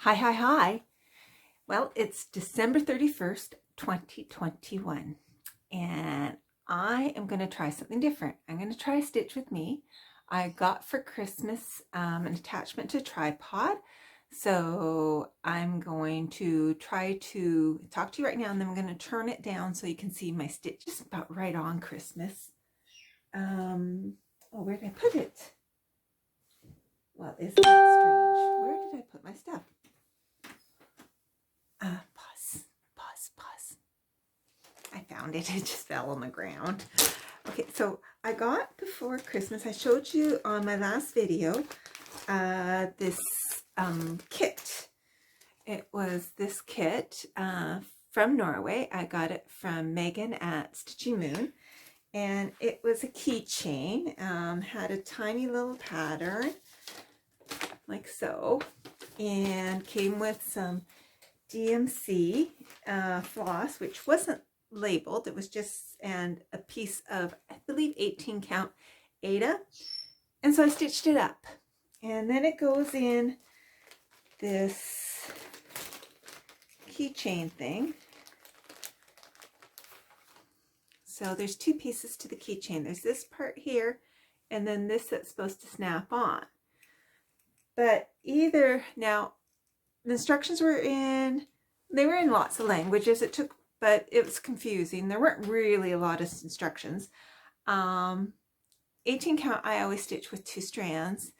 Hi. Well, it's December 31st, 2021, and I am going to try something different. I'm going to try a stitch with me. I got for Christmas an attachment to a tripod, so I'm going to try to talk to you right now, and then I'm going to turn it down so you can see my stitch just about right on Christmas. Oh, where did I put it? Well, isn't that strange? Where did I put my stuff? Pause. I found it. It just fell on the ground. Okay, so I got before Christmas, I showed you on my last video, this kit. It was this kit from Norway. I got it from Megan at Stitchy Moon. And it was a keychain, had a tiny little pattern, like so, and came with some DMC floss, which wasn't labeled. It was just, and a piece of, I believe, 18 count Aida. And so I stitched it up. And then it goes in this keychain thing. So there's two pieces to the keychain. There's this part here, and then this that's supposed to snap on. But now, the instructions were they were in lots of languages. But it was confusing. There weren't really a lot of instructions. 18 count, I always stitch with 2 strands.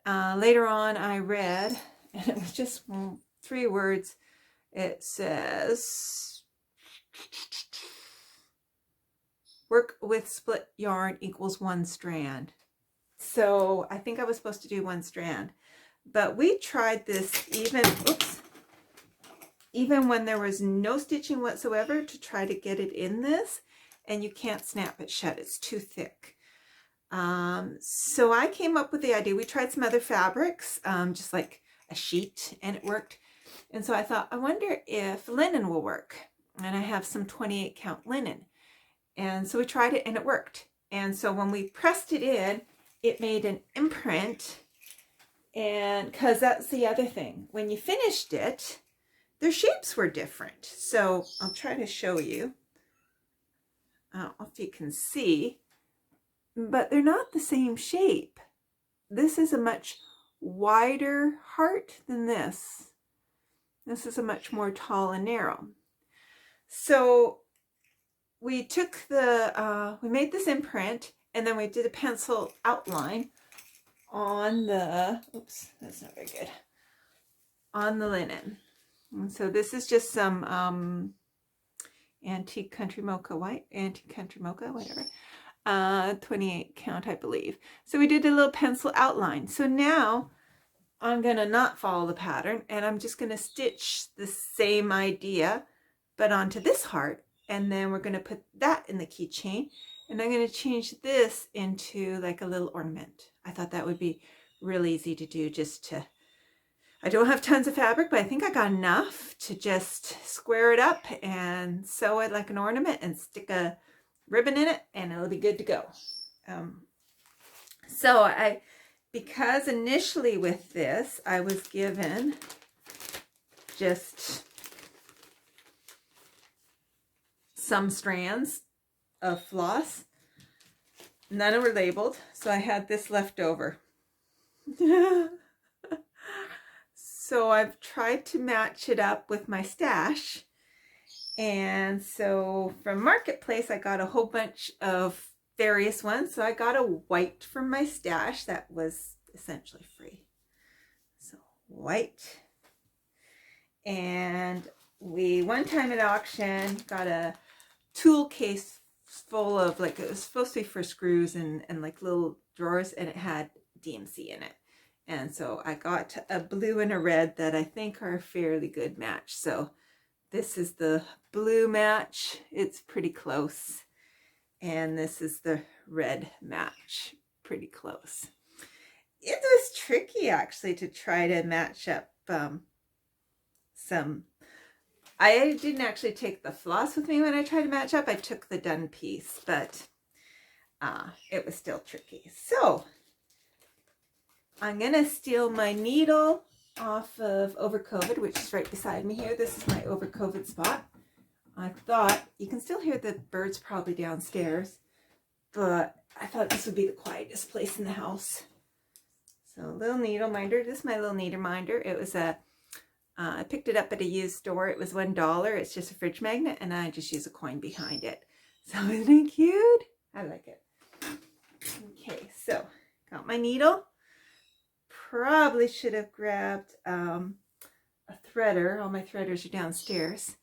Later on, I read, and it was just 3 words. It says, work with split yarn equals 1 strand. So I think I was supposed to do 1 strand. But we tried this even when there was no stitching whatsoever, to try to get it in this, and you can't snap it shut. It's too thick. So I came up with the idea. We tried some other fabrics, just like a sheet, and it worked. And so I thought, I wonder if linen will work. And I have some 28 count linen. And so we tried it, and it worked. And so when we pressed it in, it made an imprint. And because that's the other thing, when you finished it, their shapes were different. So I'll try to show you. I don't know if you can see, but they're not the same shape. This is a much wider heart than this. This is a much more tall and narrow. So we took we made this imprint, and then we did a pencil outline on the, oops, that's not very good, on the linen. And so this is just some antique country mocha white, whatever, 28 count, I believe. So we did a little pencil outline. So now I'm gonna not follow the pattern, and I'm just gonna stitch the same idea, but onto this heart, and then we're gonna put that in the keychain, and I'm gonna change this into like a little ornament. I thought that would be real easy to do, I don't have tons of fabric, but I think I got enough to just square it up and sew it like an ornament and stick a ribbon in it, and it'll be good to go. Because initially with this, I was given just some strands of floss. None were labeled, so I had this left over. So I've tried to match it up with my stash. And so from Marketplace, I got a whole bunch of various ones. So I got a white from my stash that was essentially free. So white. And one time at auction, got a tool case full of, like, it was supposed to be for screws and like little drawers, and it had DMC in it. And so I got a blue and a red that I think are a fairly good match. So this is the blue match. It's pretty close. And this is the red match. Pretty close. It was tricky, actually, to try to match up some. I didn't actually take the floss with me when I tried to match up. I took the done piece, but it was still tricky. So I'm going to steal my needle off of Over COVID, which is right beside me here. This is my Over COVID spot. I thought, you can still hear the birds probably downstairs, but I thought this would be the quietest place in the house. So little needle minder. This is my little needle minder. It was I picked it up at a used store. It was $1. It's just a fridge magnet, and I just use a coin behind it. So isn't it cute? I like it. Okay, so got my needle. Probably should have grabbed a threader. All my threaders are downstairs.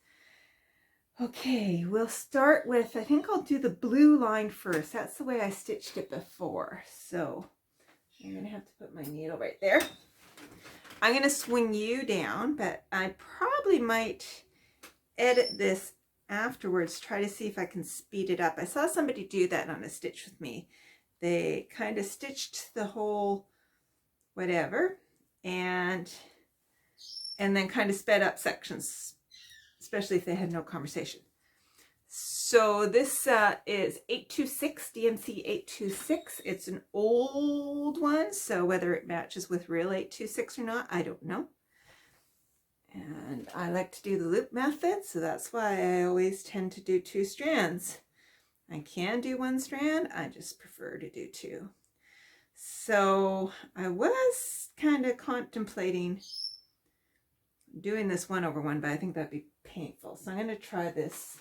Okay, we'll start with, I think I'll do the blue line first. That's the way I stitched it before. So I'm going to have to put my needle right there. I'm going to swing you down, but I probably might edit this afterwards, try to see if I can speed it up. I saw somebody do that on a stitch with me. They kind of stitched the whole whatever and then kind of sped up sections, especially if they had no conversation. So this is 826, DMC 826. It's an old one, so whether it matches with real 826 or not, I don't know. And I like to do the loop method, so that's why I always tend to do 2 strands. I can do 1 strand, I just prefer to do 2. So I was kind of contemplating doing this 1/1, but I think that'd be painful. So I'm going to try this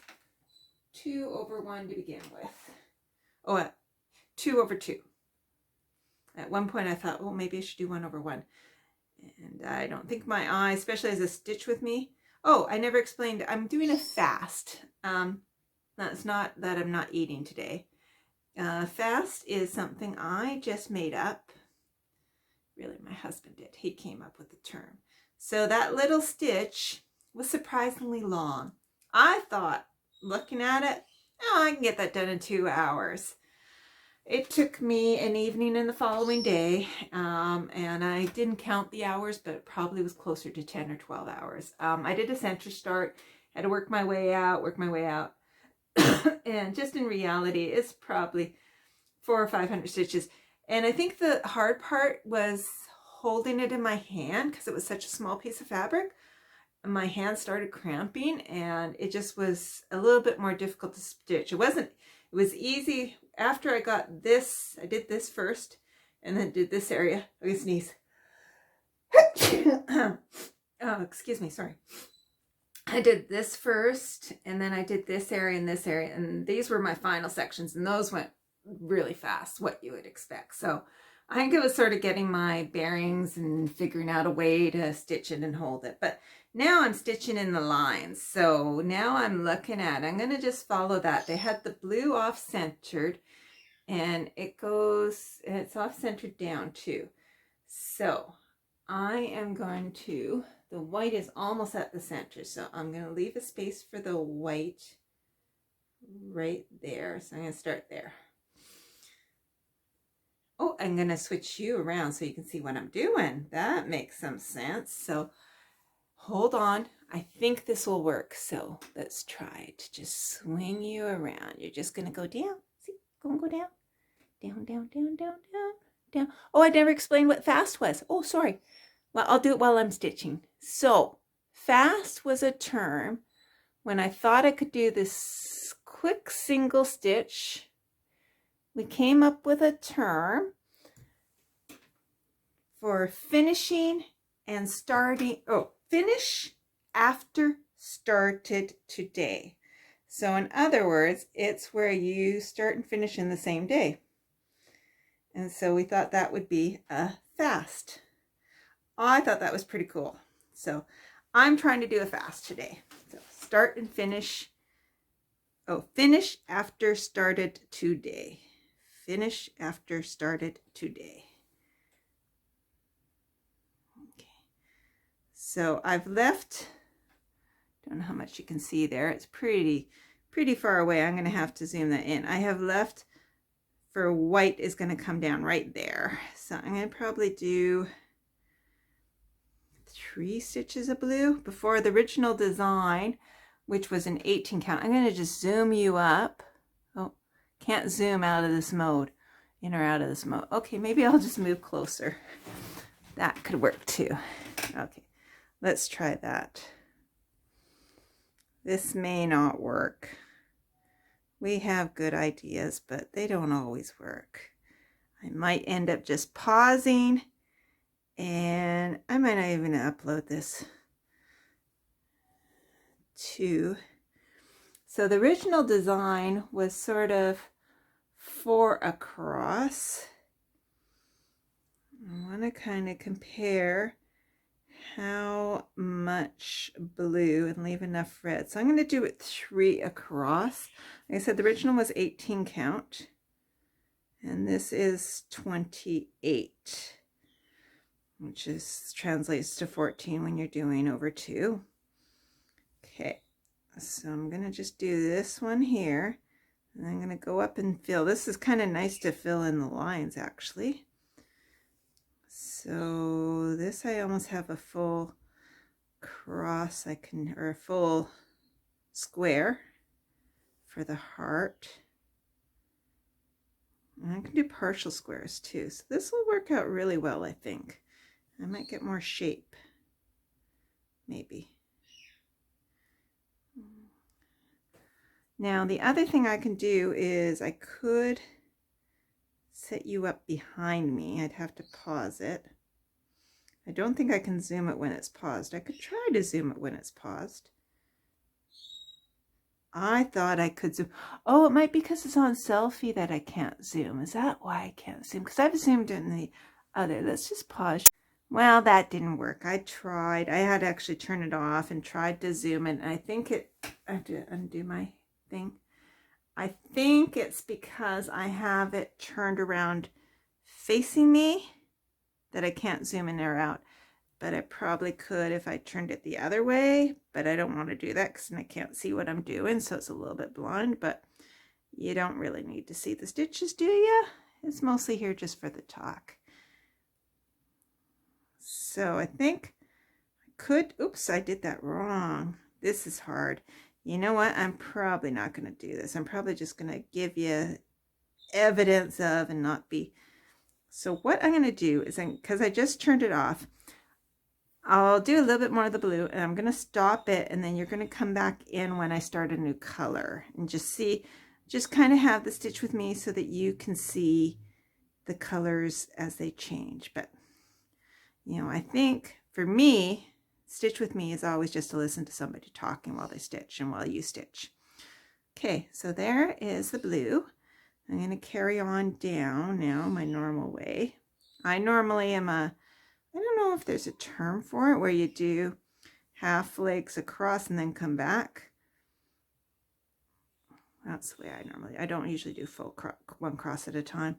2/1 to begin with. Oh, 2/2. At one point I thought, well, maybe I should do 1/1. And I don't think my eye, especially as a stitch with me. Oh, I never explained, I'm doing a fast. That's not that I'm not eating today. Fast is something I just made up. Really, my husband did. He came up with the term. So that little stitch was surprisingly long. I thought, looking at it, oh, I can get that done in 2 hours. It took me an evening and the following day, and I didn't count the hours, but it probably was closer to 10 or 12 hours. I did a center start, had to work my way out, and just in reality, it's probably 400 or 500 stitches. And I think the hard part was holding it in my hand because it was such a small piece of fabric. My hand started cramping, and it just was a little bit more difficult to stitch. It was easy after I got this. I did this first and then did this area. I'm gonna sneeze. Oh, excuse me, sorry. I did this first, and then I did this area and this area, and these were my final sections, and those went really fast, what you would expect. So I think it was sort of getting my bearings and figuring out a way to stitch it and hold it. But now I'm stitching in the lines. So now I'm looking at, I'm going to just follow that. They had the blue off-centered, and it's off-centered down too. So I am going to, the white is almost at the center. So I'm going to leave a space for the white right there. So I'm going to start there. Oh, I'm going to switch you around so you can see what I'm doing. That makes some sense. So hold on. I think this will work. So let's try to just swing you around. You're just going to go down. See, go down. Down, down, down, down, down, down. Oh, I never explained what fast was. Oh, sorry. Well, I'll do it while I'm stitching. So fast was a term when I thought I could do this quick single stitch. We came up with a term for finishing and starting, finish after started today. So in other words, it's where you start and finish in the same day. And so we thought that would be a fast. I thought that was pretty cool. So I'm trying to do a fast today. So start and finish. Oh, finish after started today. Finish after started today. Okay. So I've left, don't know how much you can see there. It's pretty far away. I'm going to have to zoom that in. I have left for white is going to come down right there. So I'm going to probably do 3 stitches of blue before the original design, which was an 18 count. I'm going to just zoom you up. Oh, can't zoom out of this mode, in or out of this mode. Okay, maybe I'll just move closer. That could work too. Okay, let's try that. This may not work. We have good ideas, but they don't always work. I might end up just pausing, and I might not even upload this to. So the original design was sort of 4 across. I want to kind of compare how much blue and leave enough red. So I'm going to do it 3 across. Like I said, the original was 18 count, and this is 28, which translates to 14 when you're doing over 2. Okay, so I'm going to just do this one here, and I'm going to go up and fill. This is kind of nice to fill in the lines, actually. So this, I almost have a full cross, or a full square for the heart. And I can do partial squares too. So this will work out really well, I think. I might get more shape, maybe. Now the other thing I can do is I could set you up behind me. I'd have to pause it. I don't think I can zoom it when it's paused. I could try to zoom it when it's paused. I thought I could zoom. Oh, it might be because it's on selfie that I can't zoom. Is that why I can't zoom? Because I've zoomed in the other. Let's just pause. Well, that didn't work. I tried. I had to actually turn it off and tried to zoom it. And I think I have to undo my thing. I think it's because I have it turned around facing me that I can't zoom in or out. But I probably could if I turned it the other way, but I don't want to do that because I can't see what I'm doing, so it's a little bit blind. But you don't really need to see the stitches, do you? It's mostly here just for the talk. So I think I could, oops, I did that wrong. This is hard. You know what? I'm probably not going to do this. I'm probably just going to give you evidence of and not be. So what I'm going to do is, because I just turned it off, I'll do a little bit more of the blue, and I'm going to stop it, and then you're going to come back in when I start a new color and just see, just kind of have the stitch with me so that you can see the colors as they change. But, you know, I think for me, stitch with me is always just to listen to somebody talking while they stitch and while you stitch. Okay, so there is the blue. I'm going to carry on down now my normal way. I normally am I don't know if there's a term for it where you do half legs across and then come back. That's the way I don't usually do full one cross at a time.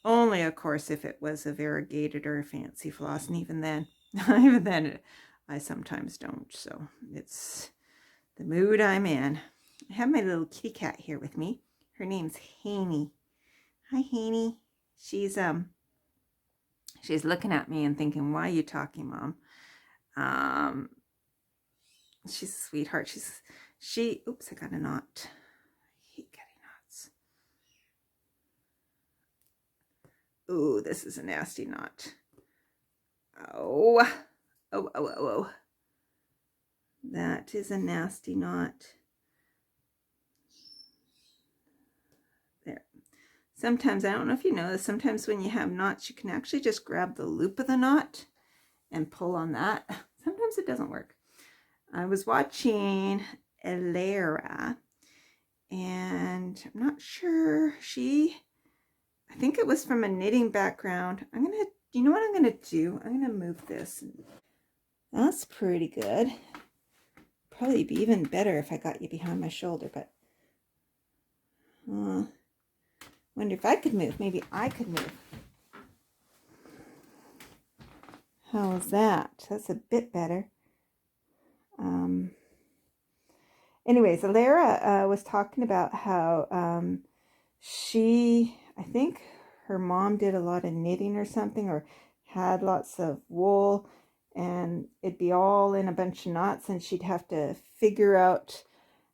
Only, of course, if it was a variegated or a fancy floss, and even then, I sometimes don't. So it's the mood I'm in. I have my little kitty cat here with me. Her name's Haney. Hi, Haney. She's looking at me and thinking, why are you talking, Mom? She's a sweetheart. Oops, I got a knot. I hate getting knots. Ooh, this is a nasty knot. Oh. That is a nasty knot. There. Sometimes, I don't know if you know this, sometimes when you have knots, you can actually just grab the loop of the knot and pull on that. Sometimes it doesn't work. I was watching Elara, and I'm not sure, I think it was from a knitting background. You know what I'm gonna do? I'm gonna move this. That's pretty good. Probably be even better if I got you behind my shoulder, but wonder if I could move. Maybe I could move. How is that? That's a bit better. Anyways, Elara was talking about how I think her mom did a lot of knitting or something, or had lots of wool, and it'd be all in a bunch of knots, and she'd have to figure out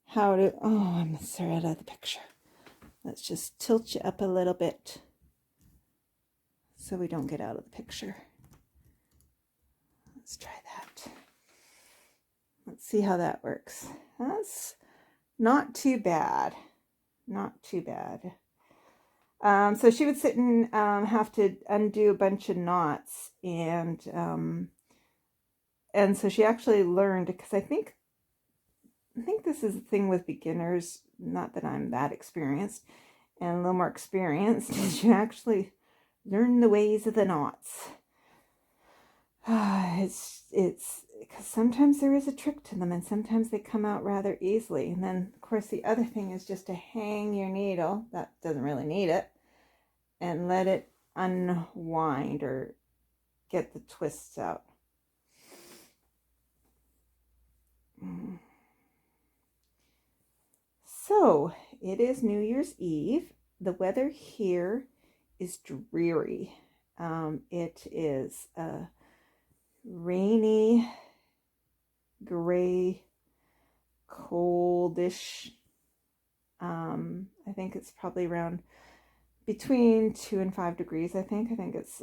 how to, I'm sorry, out of the picture. Let's just tilt you up a little bit so we don't get out of the picture. Let's try that. see how that works. That's not too bad. Not too bad. So she would sit and have to undo a bunch of knots, and so she actually learned, because I think this is the thing with beginners, not that I'm that experienced, and a little more experienced, is you actually learn the ways of the knots. It's because sometimes there is a trick to them, and sometimes they come out rather easily. And then, of course, the other thing is just to hang your needle, that doesn't really need it, and let it unwind or get the twists out. So, it is New Year's Eve. The weather here is dreary. It is rainy, gray, coldish. I think it's probably around between 2 and 5 degrees. I think it's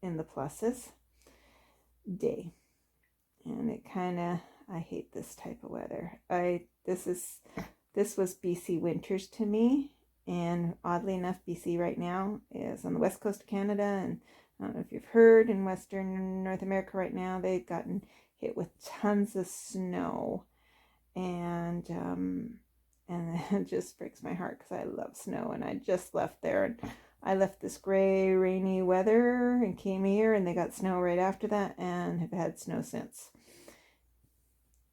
in the pluses day, and it kind of, I hate this type of weather. This was BC winters to me, and oddly enough, BC right now is on the west coast of Canada, and I don't know if you've heard, in Western North America right now, they've gotten hit with tons of snow, and it just breaks my heart because I love snow, and I just left there, and I left this gray, rainy weather and came here, and they got snow right after that, and have had snow since.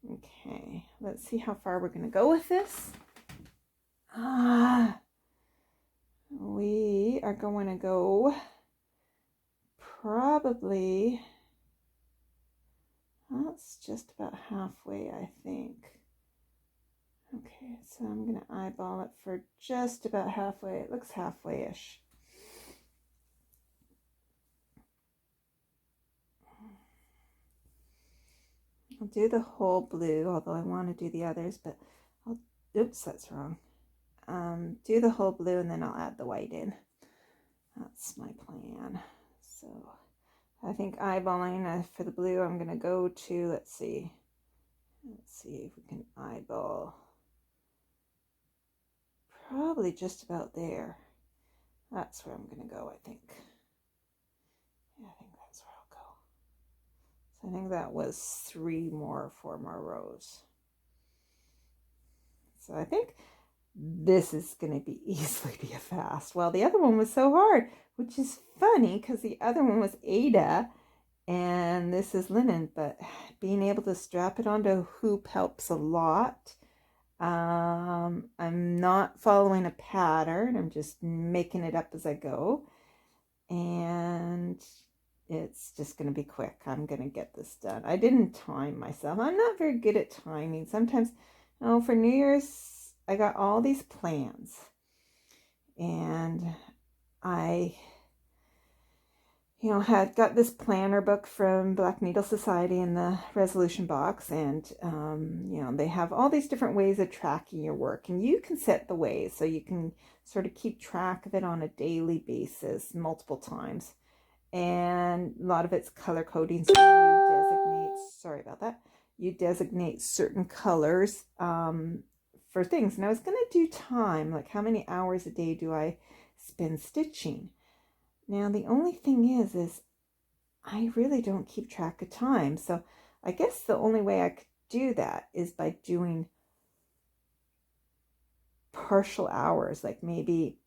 Okay, let's see how far we're going to go with this. We are going to go probably, that's just about halfway, I think. Okay, so I'm going to eyeball it for just about halfway. It looks halfway-ish. I'll do the whole blue, although I want to do the others, but oops, that's wrong. Do the whole blue, and then I'll add the white in. That's my plan. So I think eyeballing for the blue, I'm going to go to, let's see if we can eyeball. Probably just about there. That's where I'm going to go, I think. Yeah, I think that's where I'll go. So I think that was 4 more rows. So I think this is going to be easily be a fast. Well, the other one was so hard, which is funny because the other one was Ada and this is linen, but being able to strap it onto a hoop helps a lot. I'm not following a pattern. I'm just making it up as I go. And it's just going to be quick. I'm going to get this done. I didn't time myself. I'm not very good at timing. Sometimes, for New Year's, I got all these plans. And I, had got this planner book from Black Needle Society in the resolution box. And, they have all these different ways of tracking your work. And you can set the ways so you can sort of keep track of it on a daily basis multiple times. And a lot of it's color coding, so you designate certain colors for things. And I was going to do time, like how many hours a day do I spend stitching. Now the only thing is I really don't keep track of time, so I guess the only way I could do that is by doing partial hours, like maybe,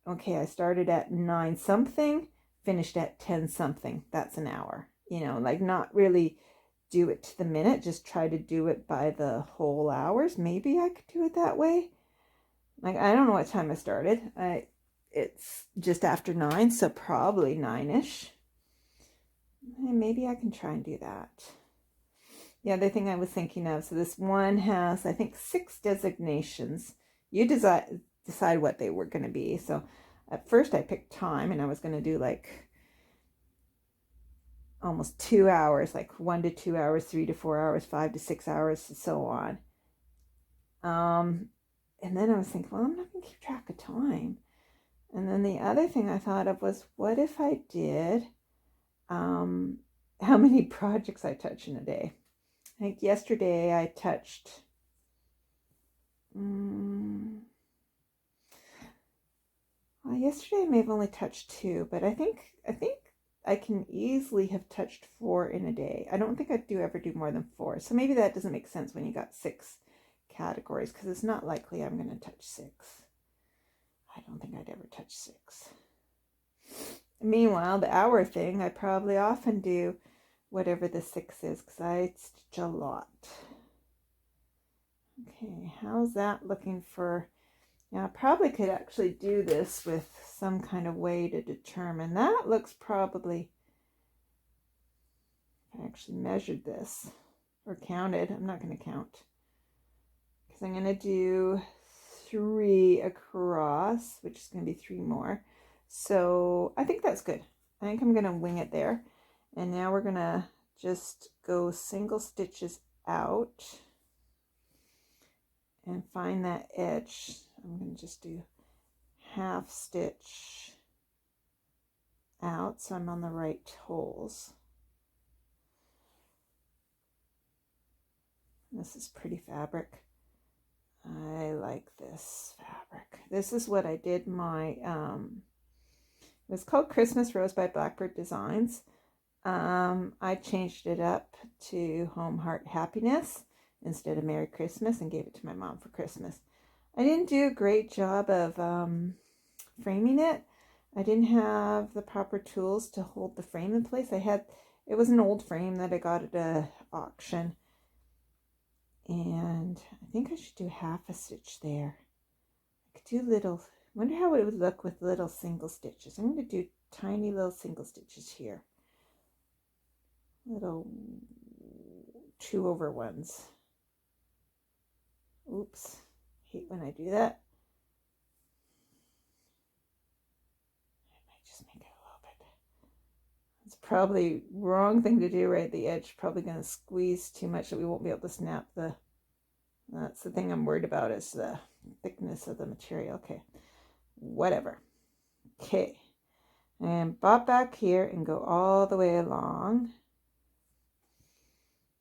okay, I started at 9 something, finished at 10 something, that's an hour, like not really do it to the minute, just try to do it by the whole hours. Maybe I could do it that way. Like, I don't know what time I started. It's just after 9, so probably 9-ish. And maybe I can try and do that. The other thing I was thinking of, so this one has, I think, 6 designations. You decide what they were going to be. So at first I picked time, and I was going to do like almost 2 hours, like 1 to 2 hours, 3 to 4 hours, 5 to 6 hours, and so on. And then I was thinking, well, I'm not going to keep track of time. And then the other thing I thought of was, what if I did how many projects I touch in a day. I think yesterday I touched well, yesterday I may have only touched 2, but I think I can easily have touched 4 in a day. I don't think I ever do more than 4. So maybe that doesn't make sense when you got 6 categories, because it's not likely I'm going to touch 6. I don't think I'd ever touch 6. Meanwhile, the hour thing, I probably often do whatever the 6 is, because I stitch a lot. Okay, how's that looking for... Now, I probably could actually do this with some kind of way to determine. That looks probably... I actually measured this or counted. I'm not going to count because I'm going to do 3 across, which is going to be 3 more. So I think that's good. I think I'm going to wing it there. And now we're going to just go single stitches out and find that edge. I'm going to just do half stitch out so I'm on the right holes. This is pretty fabric. I like this fabric. This is what I did my, it was called Christmas Rose by Blackbird Designs. I changed it up to Home Heart Happiness instead of Merry Christmas and gave it to my mom for Christmas. I didn't do a great job of framing it. I didn't have the proper tools to hold the frame in place. It was an old frame that I got at an auction. And I think I should do half a stitch there. I could do little, wonder how it would look with little single stitches. I'm going to do tiny little single stitches here. Little 2/1s. Oops, hate when I do that. I might just make it a little bit. It's probably wrong thing to do right at the edge. Probably going to squeeze too much that we won't be able to snap the... That's the thing I'm worried about, is the thickness of the material. Okay, whatever. Okay, and bob back here and go all the way along.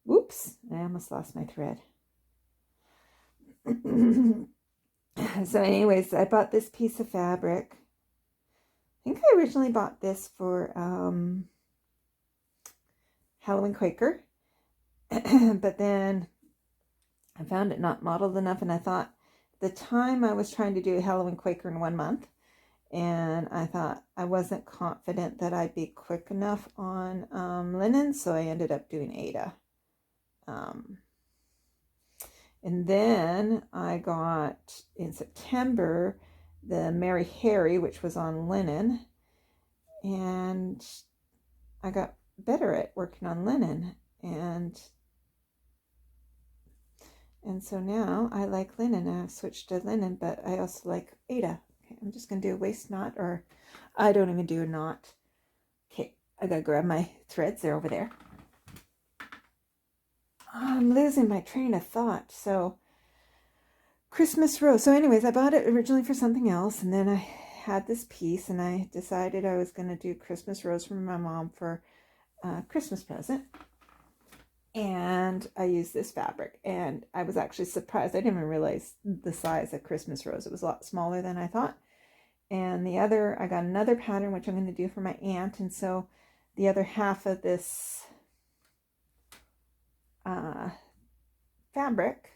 Oops, I almost lost my thread. So anyways, I bought this piece of fabric. I think I originally bought this for Halloween Quaker, but then I found it not modeled enough, and I thought the time I was trying to do Halloween Quaker in 1 month, and I thought I wasn't confident that I'd be quick enough on linen, so I ended up doing Ada. And then I got, in September, the Mary Harry, which was on linen, and I got better at working on linen, and so now I like linen. I've switched to linen, but I also like Ada. Okay, I'm just going to do a waist knot, or I don't even do a knot. Okay, I got to grab my threads. They're over there. I'm losing my train of thought. So, Christmas Rose. So anyways, I bought it originally for something else, and then I had this piece, and I decided I was going to do Christmas Rose for my mom for a Christmas present. And I used this fabric, and I was actually surprised. I didn't even realize the size of Christmas Rose. It was a lot smaller than I thought. And I got another pattern, which I'm going to do for my aunt. And so the other half of this fabric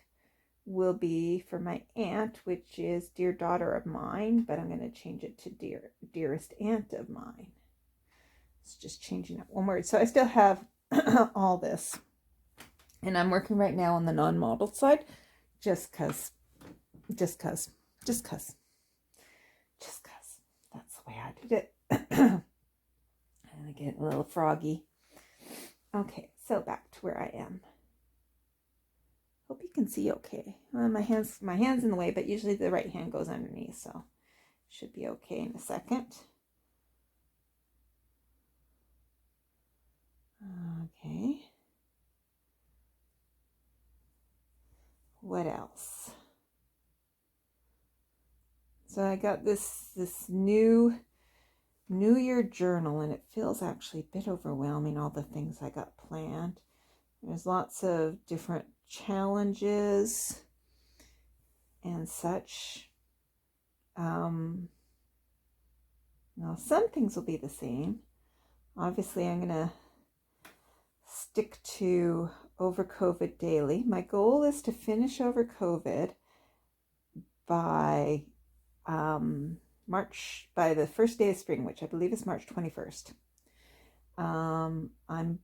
will be for my aunt, which is Dear Daughter of Mine, but I'm going to change it to Dearest Aunt of Mine. It's just changing up one word. So I still have all this. And I'm working right now on the non-modeled side, just cause. That's the way I did it. And I get a little froggy. Okay, so back to where I am. Hope you can see okay. Well, my hand's in the way, but usually the right hand goes underneath, so should be okay in a second. Okay. What else? So I got this new New Year journal, and it feels actually a bit overwhelming, all the things I got planned. There's lots of different challenges and such. Now, some things will be the same. Obviously, I'm going to stick to Over COVID daily. My goal is to finish Over COVID by by the first day of spring, which I believe is March 21st. I'm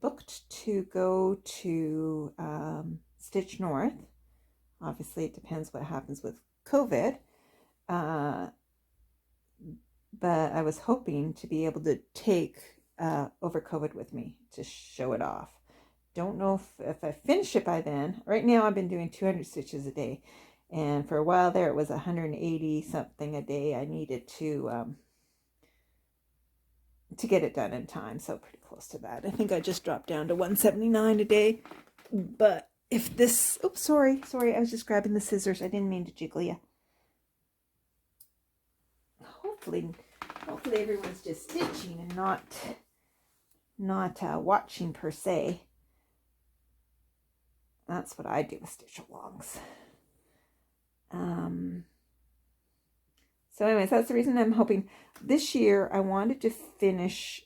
booked to go to Stitch North. Obviously, it depends what happens with COVID. But I was hoping to be able to take Over COVID with me to show it off. Don't know if I finish it by then. Right now I've been doing 200 stitches a day. And for a while there it was 180 something a day. I needed to get it done in time. So pretty close to that. I think I just dropped down to 179 a day. But if this... Oops, sorry. I was just grabbing the scissors. I didn't mean to jiggle you. Hopefully everyone's just stitching and not watching per se. That's what I do with stitch alongs. So anyways, that's the reason I'm hoping. This year I wanted to finish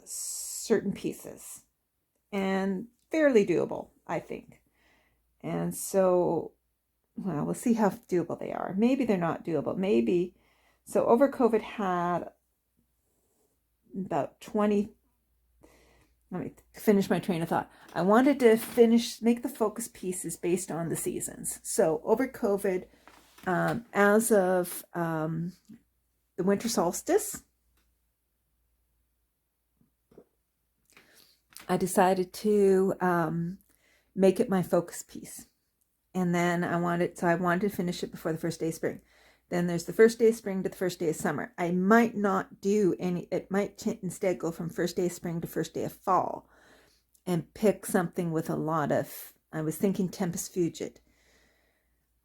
certain pieces, and fairly doable, I think. And so, well, we'll see how doable they are. Maybe they're not doable. Maybe. So Over COVID had about 20. Let me finish my train of thought. I wanted to make the focus pieces based on the seasons. So Over COVID, as of the winter solstice, I decided to make it my focus piece. And then I wanted to finish it before the first day of spring. Then there's the first day of spring to the first day of summer. I might not do any, it might instead go from first day of spring to first day of fall and pick something with a lot of, I was thinking Tempest Fugit.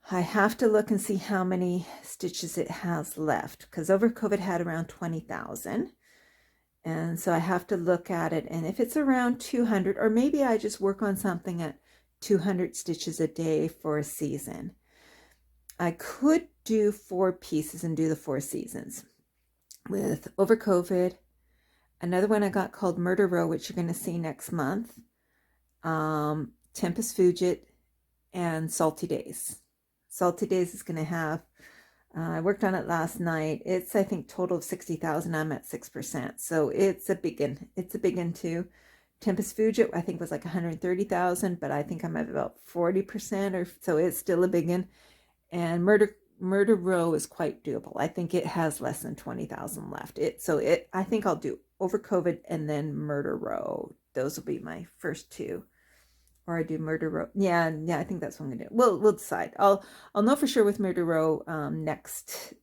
I have to look and see how many stitches it has left, because Over COVID had around 20,000. And so I have to look at it, and if it's around 200, or maybe I just work on something at 200 stitches a day for a season. I could do 4 pieces and do the 4 seasons with Over COVID. Another one I got called Murder Row, which you're going to see next month. Tempest Fugit and Salty Days. Salty Days is going to have, I worked on it last night. It's, I think, total of 60,000. I'm at 6%. So it's a big one. It's a big one too. Tempest Fugit, I think, was like 130,000, but I think I'm at about 40%, or so it's still a big one. And Murder Row is quite doable. I think it has less than 20,000 left. I think I'll do Over COVID and then Murder Row. Those will be my first 2. Or I do Murder Row. Yeah, I think that's what I'm gonna do. We'll decide. I'll know for sure with Murder Row next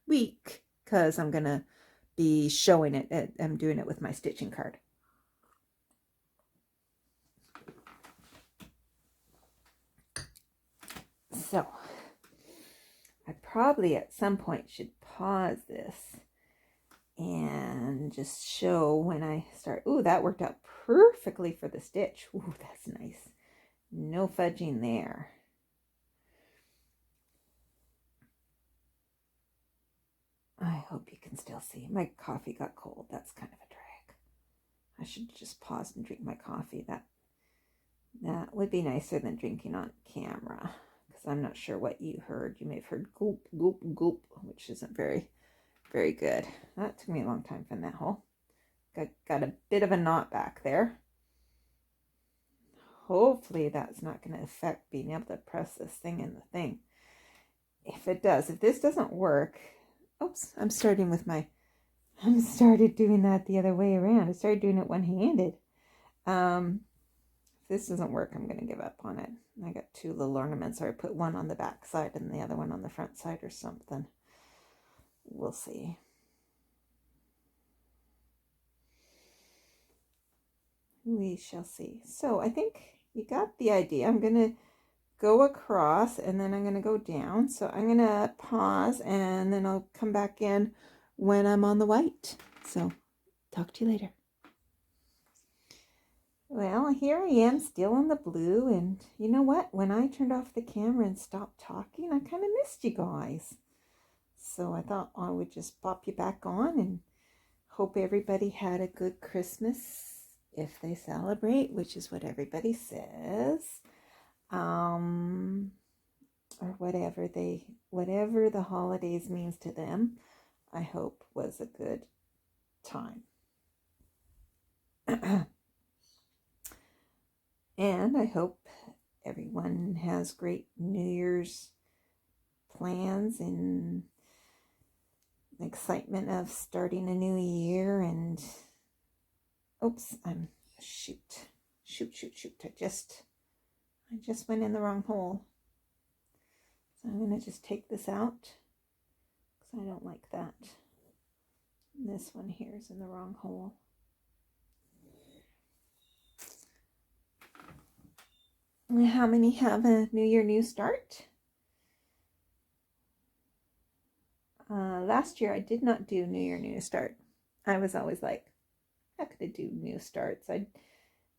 week, because I'm gonna be showing it. I'm doing it with my stitching card. So I probably at some point should pause this and just show when I start. Ooh, that worked out perfectly for the stitch. Ooh, that's nice. No fudging there. I hope you can still see. My coffee got cold. That's kind of a drag. I should just pause and drink my coffee. That would be nicer than drinking on camera. I'm not sure what you heard. You may have heard gulp, gulp, gulp, which isn't very, very good. That took me a long time to find that hole. Got a bit of a knot back there. Hopefully that's not going to affect being able to press this thing in the thing. If it does, if this doesn't work, oops, I started doing that the other way around. I started doing it one-handed. If this doesn't work, I'm going to give up on it. I got 2 little ornaments, or I put one on the back side and the other one on the front side or something. We'll see. We shall see. So I think you got the idea. I'm going to go across and then I'm going to go down. So I'm going to pause and then I'll come back in when I'm on the white. So talk to you later. Well, here I am still on the blue, and you know what? When I turned off the camera and stopped talking, I kind of missed you guys. So I thought I would just pop you back on and hope everybody had a good Christmas if they celebrate, which is what everybody says. Or whatever the holidays means to them, I hope was a good time. And I hope everyone has great New Year's plans and excitement of starting a new year. And oops, shoot. I just went in the wrong hole. So I'm going to just take this out because I don't like that. And this one here is in the wrong hole. How many have a New Year, new start? Last year I did not do New Year, new start. I was always like, how could I do new starts?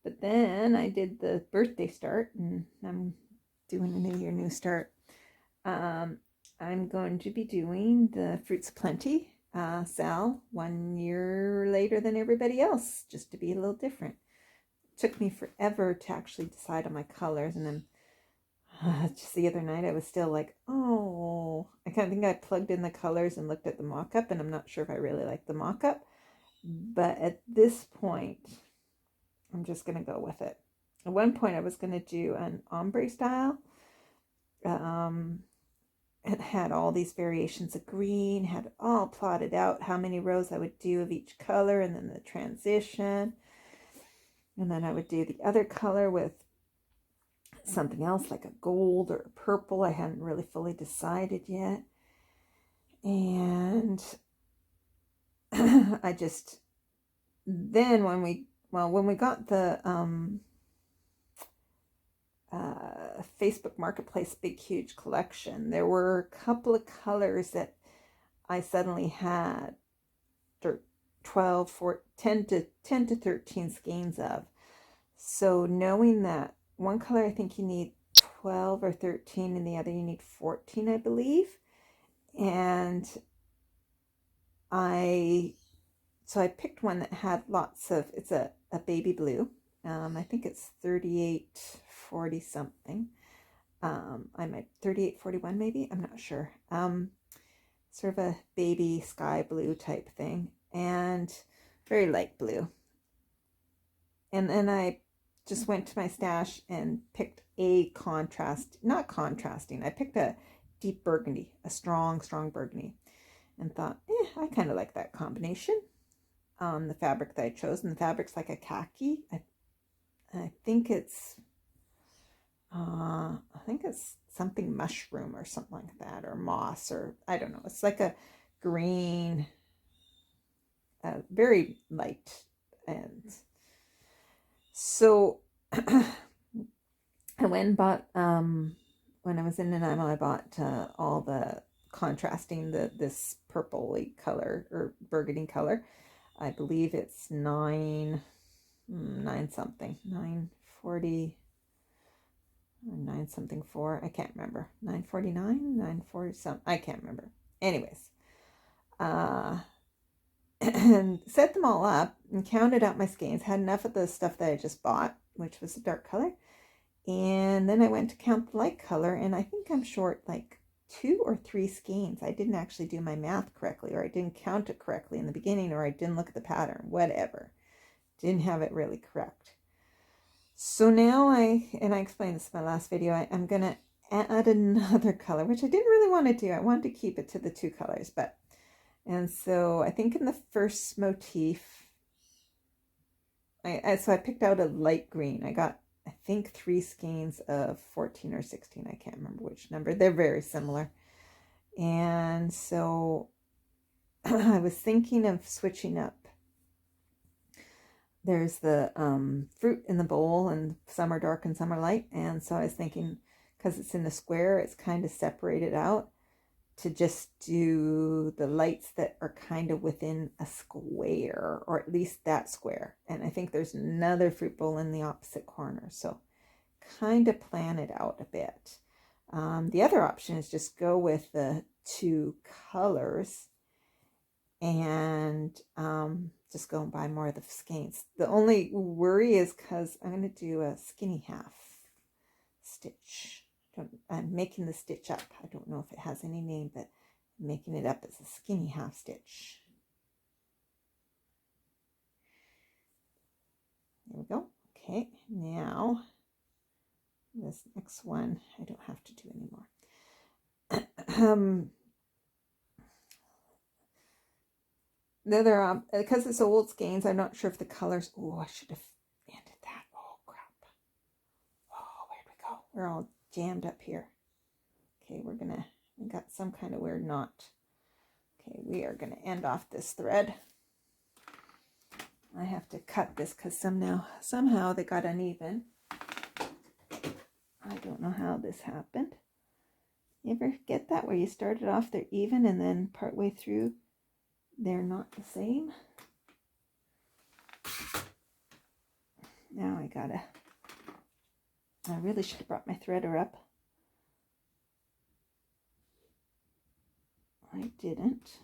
But then I did the birthday start, and I'm doing a New Year, new start. I'm going to be doing the Fruits of Plenty Sal 1 year later than everybody else, just to be a little different. It took me forever to actually decide on my colors, and then just the other night I was still like, oh, I kind of think I plugged in the colors and looked at the mock-up, and I'm not sure if I really like the mock-up, but at this point I'm just going to go with it. At one point I was going to do an ombre style. It had all these variations of green, had it all plotted out, how many rows I would do of each color, and then the transition. And then I would do the other color with something else like a gold or a purple. I hadn't really fully decided yet. And I just, then when we got the Facebook Marketplace Big Huge Collection, there were a couple of colors that I suddenly had 10 to 13 skeins of. So knowing that one color I think you need 12 or 13 and the other you need 14, I believe. And I picked one that had lots of, it's a baby blue. I think it's 3840 something. I might 3841 maybe, I'm not sure. Sort of a baby sky blue type thing, and very light blue. And then I just went to my stash and picked I picked a deep burgundy, a strong burgundy, and thought, I kind of like that combination on the fabric that I chose. And the fabric's like a khaki. I think it's something mushroom or something like that, or moss, or I don't know. It's like a green, very light. And so I went and bought, when I was in Nanaimo, I bought all the contrasting, this purpley color or burgundy color. I believe it's 9 something, 940 or 9 something 4. I can't remember. 949, 940 something. I can't remember. Anyways, and set them all up and counted out my skeins. Had enough of the stuff that I just bought, which was a dark color. And then I went to count the light color, and I think I'm short like 2 or 3 skeins. I didn't actually do my math correctly, or I didn't count it correctly in the beginning, or I didn't look at the pattern, whatever. Didn't have it really correct. So now I explained this in my last video, I'm going to add another color, which I didn't really want to do. I wanted to keep it to the 2 colors, and so I think in the first motif, so I picked out a light green. I got, I think, 3 skeins of 14 or 16. I can't remember which number. They're very similar. And so I was thinking of switching up. There's the fruit in the bowl, and some are dark and some are light. And so I was thinking, because it's in a square, it's kind of separated out. to just do the lights that are kind of within a square, or at least that square. And I think there's another fruit bowl in the opposite corner. So kind of plan it out a bit. The other option is just go with the two colors and just go and buy more of the skeins. The only worry is because I'm going to do a skinny half stitch. I'm making the stitch up. I don't know if it has any name, but I'm making it up as a skinny half stitch. There we go. Okay, now this next one I don't have to do anymore. The other, because it's old skeins, I'm not sure if the colors, oh, I should have ended that. Oh, crap. Oh, where'd we go? We're all jammed up here. Okay, we got some kind of weird knot. Okay, we are gonna end off this thread. I have to cut this because somehow they got uneven. I don't know how this happened. You ever get that where you started off they're even and then partway through they're not the same? Now I really should have brought my threader up. I didn't.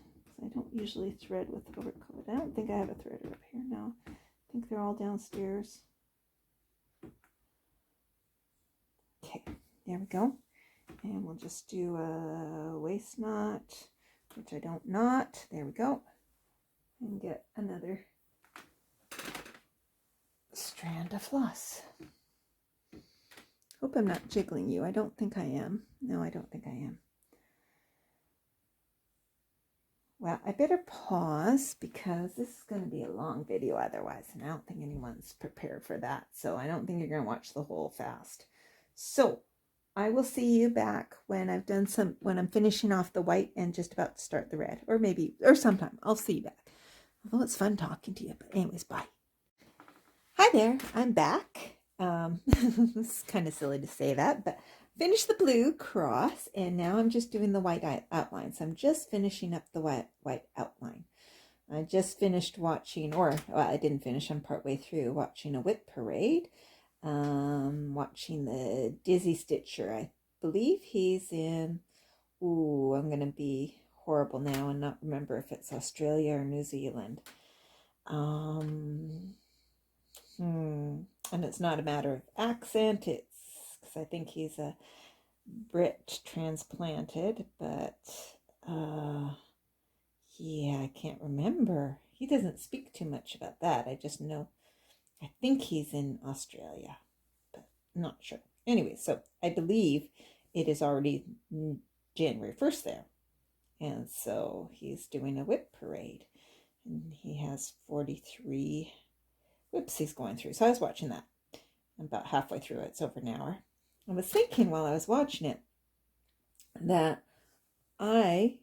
I don't usually thread with overcoat. I don't think I have a threader up here now. I think they're all downstairs. Okay, there we go. And we'll just do a waist knot, which I don't knot. There we go. And get another strand of floss. Hope I'm not jiggling you. I don't think I am. No, I don't think I am. Well, I better pause because this is going to be a long video otherwise, and I don't think anyone's prepared for that. So I don't think you're going to watch the whole fast. So I will see you back when I've done when I'm finishing off the white and just about to start the red, or sometime. I'll see you back. Although it's fun talking to you, but anyways, bye. Hi there, I'm back. It's kind of silly to say that, but finished the blue cross, and now I'm just doing the white outline. So I'm just finishing up the white outline. I just finished watching, I didn't finish, I'm partway through watching a whip parade. Watching the Dizzy Stitcher. I believe he's in, I'm going to be horrible now and not remember if it's Australia or New Zealand. And it's not a matter of accent, it's because I think he's a Brit transplanted, but yeah, I can't remember. He doesn't speak too much about that. I just know, I think he's in Australia, but not sure. Anyway, so I believe it is already January 1st there. And so he's doing a whip parade. And he has 43 whips he's going through. So I was watching that. I'm about halfway through it. It's over an hour. I was thinking while I was watching it that I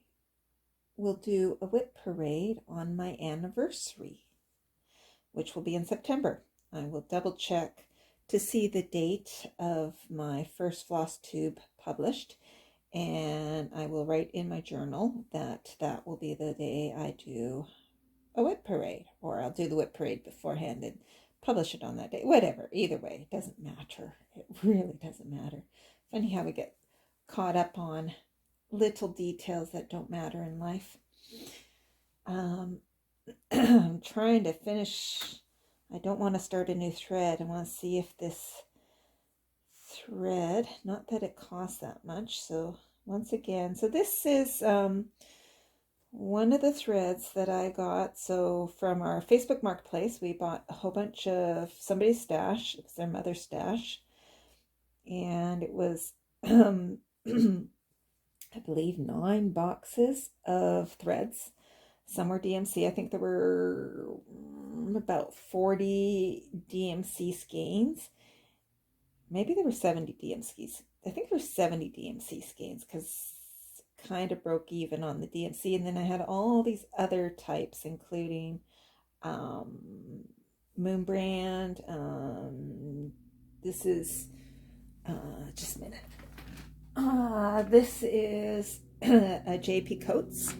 will do a whip parade on my anniversary, which will be in September. I will double check to see the date of my first floss tube published, and I will write in my journal that will be the day I do a whip parade, or I'll do the whip parade beforehand and publish it on that day. Whatever, either way, it doesn't matter. It really doesn't matter. Funny how we get caught up on little details that don't matter in life. I'm trying to finish. I don't want to start a new thread. I want to see if this thread, not that it costs that much. So once again, so this is one of the threads that I got. So from our Facebook Marketplace, we bought a whole bunch of somebody's stash. It was their mother's stash. And it was, I believe, 9 boxes of threads. Some were DMC. I think there were about 40 DMC skeins. Maybe there were 70 DMCs. I think there were 70 DMC skeins because kind of broke even on the DMC. And then I had all these other types, including Moon Brand. This is, just a minute. This is JP coats,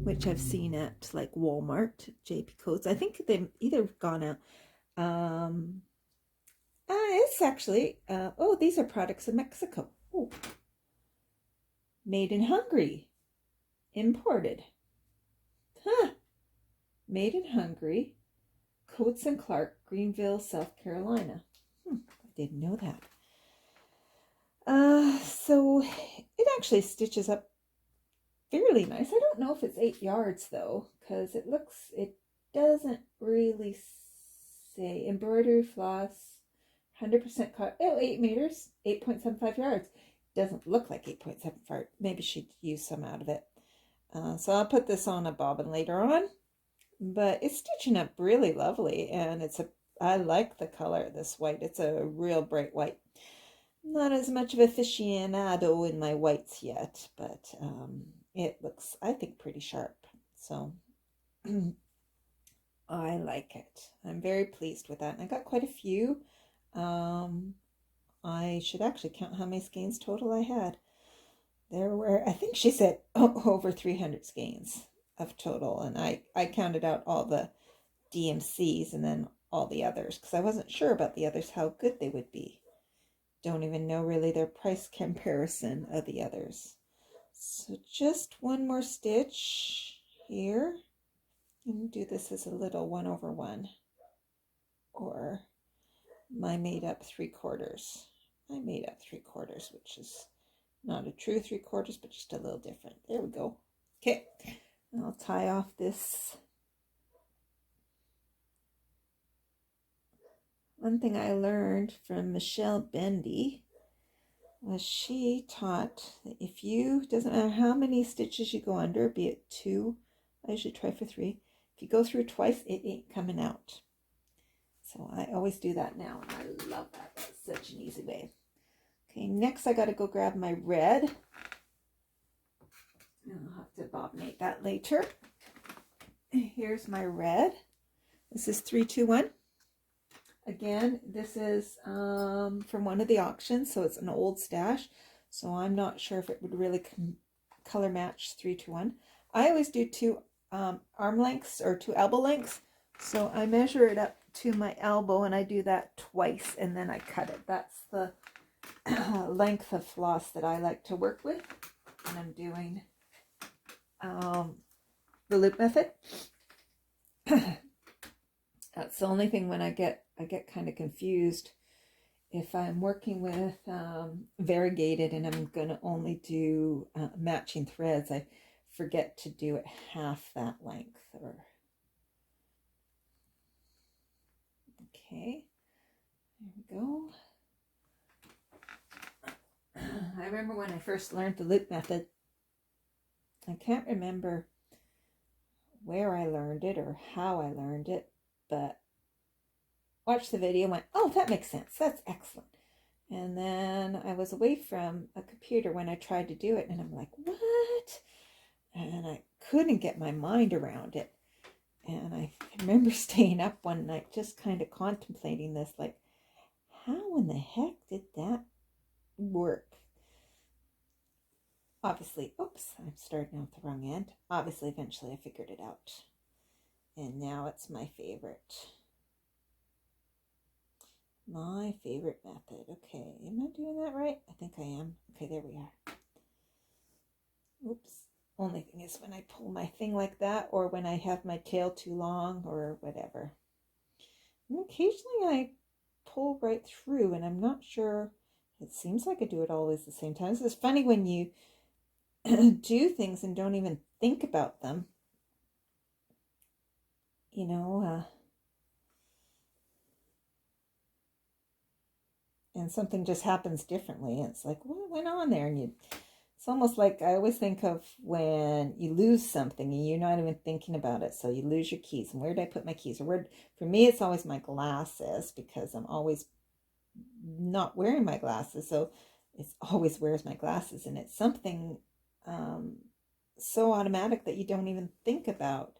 which I've seen at like Walmart. JP coats. I think they've either gone out. It's actually, oh, these are products of Mexico. Oh, made in Hungary, imported. Huh. Made in Hungary, Coates and Clark, Greenville, South Carolina. I didn't know that. So it actually stitches up fairly nice. I don't know if it's 8 yards though, because it doesn't really say embroidery floss, 100% cotton. Oh, 8 meters, 8.75 yards. Doesn't look like 8.75. Maybe she'd use some out of it. So I'll put this on a bobbin later on. But it's stitching up really lovely, and I like the color of this white. It's a real bright white. Not as much of an aficionado in my whites yet, but it looks, I think, pretty sharp. So I like it. I'm very pleased with that. And I got quite a few. I should actually count how many skeins total I had. There were, I think she said, over 300 skeins of total. And I counted out all the DMCs and then all the others because I wasn't sure about the others, how good they would be. Don't even know really their price comparison of the others. So just one more stitch here. And do this as a little 1/1 or my made up 3/4. I made up 3/4, which is not a true 3/4, but just a little different. There we go. Okay, I'll tie off this. One thing I learned from Michelle Bendy was she taught that doesn't matter how many stitches you go under, be it 2, I usually try for 3. If you go through twice, it ain't coming out. So I always do that now, and I love that. That's such an easy way. Okay, next I got to go grab my red. I'll have to bobbinate that later. Here's my red. This is 321. Again, this is from one of the auctions, so it's an old stash. So I'm not sure if it would really color match 321. I always do 2 arm lengths or 2 elbow lengths. So I measure it up to my elbow, and I do that twice, and then I cut it. That's the length of floss that I like to work with when I'm doing the loop method. That's the only thing when I get kind of confused if I'm working with variegated and I'm going to only do matching threads. I forget to do it half that length. Okay, there we go. I remember when I first learned the loop method, I can't remember where I learned it or how I learned it, but watched the video and went, oh, that makes sense. That's excellent. And then I was away from a computer when I tried to do it, and I'm like, what? And I couldn't get my mind around it. And I remember staying up one night just kind of contemplating this, like, how in the heck did that work? Obviously, oops, I'm starting out the wrong end. Obviously, eventually I figured it out. And now it's my favorite. My favorite method. Okay, am I doing that right? I think I am. Okay, there we are. Oops. Only thing is when I pull my thing like that, or when I have my tail too long, or whatever. And occasionally I pull right through, and I'm not sure. It seems like I do it always the same time. It's funny when you do things and don't even think about them. You know, and something just happens differently. And it's like, what went on there? And it's almost like I always think of when you lose something and you're not even thinking about it. So you lose your keys. And where did I put my keys? Or for me, it's always my glasses, because I'm always not wearing my glasses. So it's always where's my glasses. And it's something so automatic that you don't even think about.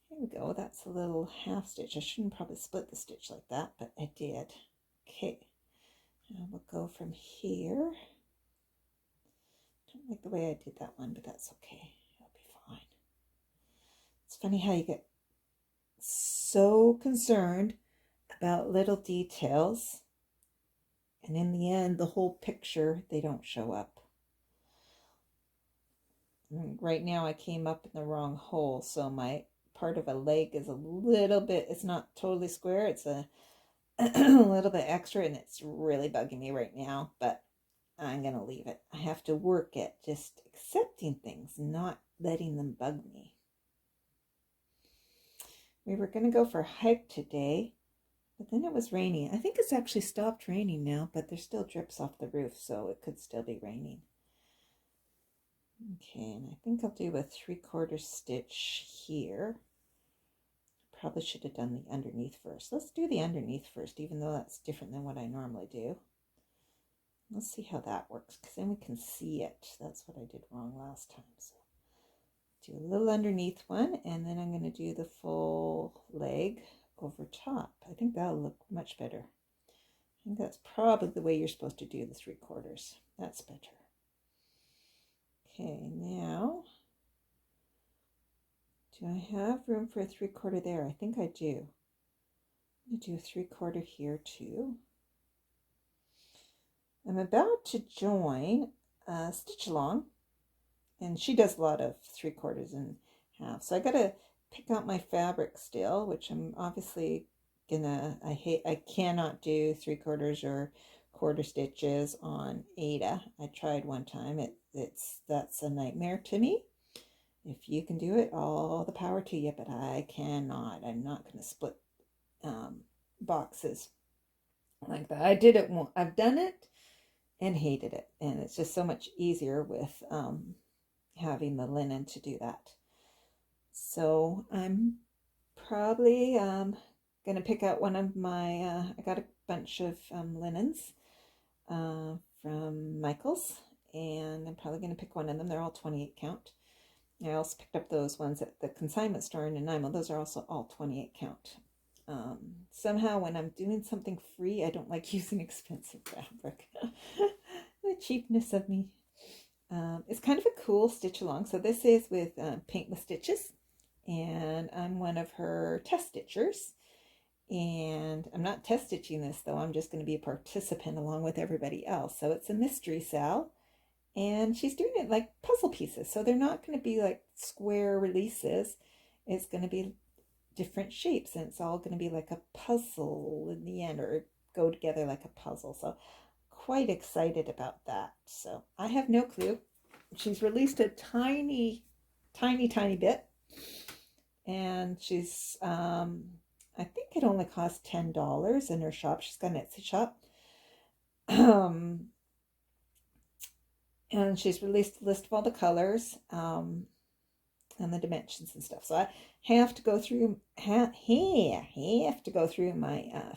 Here we go. That's a little half stitch. I shouldn't probably split the stitch like that, but I did. Okay. Now we'll go from here Don't like the way I did that one, but that's okay. It'll be fine. It's funny how you get so concerned about little details, and in the end, the whole picture, they don't show up. Right now I came up in the wrong hole, so my part of a leg is a little bit, it's not totally square, it's a little bit extra, and it's really bugging me right now, but I'm going to leave it. I have to work at just accepting things, not letting them bug me. We were going to go for a hike today, but then it was raining. I think it's actually stopped raining now, but there's still drips off the roof, so it could still be raining. Okay, and I think I'll do a 3/4 stitch here. Probably should have done the underneath first. Let's do the underneath first, even though that's different than what I normally do. Let's see how that works, because then we can see it. That's what I did wrong last time. So do a little underneath one, and then I'm going to do the full leg over top. I think that'll look much better. I think that's probably the way you're supposed to do the 3/4. That's better. Okay, now, do I have room for a 3/4 there? I think I do. I'm going to do a 3/4 here too. I'm about to join a stitch along, and she does a lot of 3/4 and half. So I got to pick out my fabric still, which I'm obviously gonna, I cannot do 3/4 or quarter stitches on Ada. I tried one time. That's a nightmare to me. If you can do it, all the power to you, but I cannot. I'm not going to split boxes like that. I did it once. I've done it and hated it, and it's just so much easier with having the linen to do that. So I'm probably going to pick out one of my, I got a bunch of linens from Michael's, and I'm probably going to pick one of them. They're all 28 count. I also picked up those ones at the consignment store in Nanaimo. Those are also all 28 count. Somehow when I'm doing something free, I don't like using expensive fabric. The cheapness of me. It's kind of a cool stitch along. So this is with Paint with Stitches, and I'm one of her test stitchers. And I'm not test stitching this though. I'm just going to be a participant along with everybody else. So it's a mystery Sal. And she's doing it like puzzle pieces. So they're not going to be like square releases. It's going to be different shapes. And it's all going to be like a puzzle in the end, or go together like a puzzle. So quite excited about that. So I have no clue. She's released a tiny bit. And she's, I think it only cost $10 in her shop. She's got an Etsy shop. And she's released a list of all the colors and the dimensions and stuff. So I have to go through my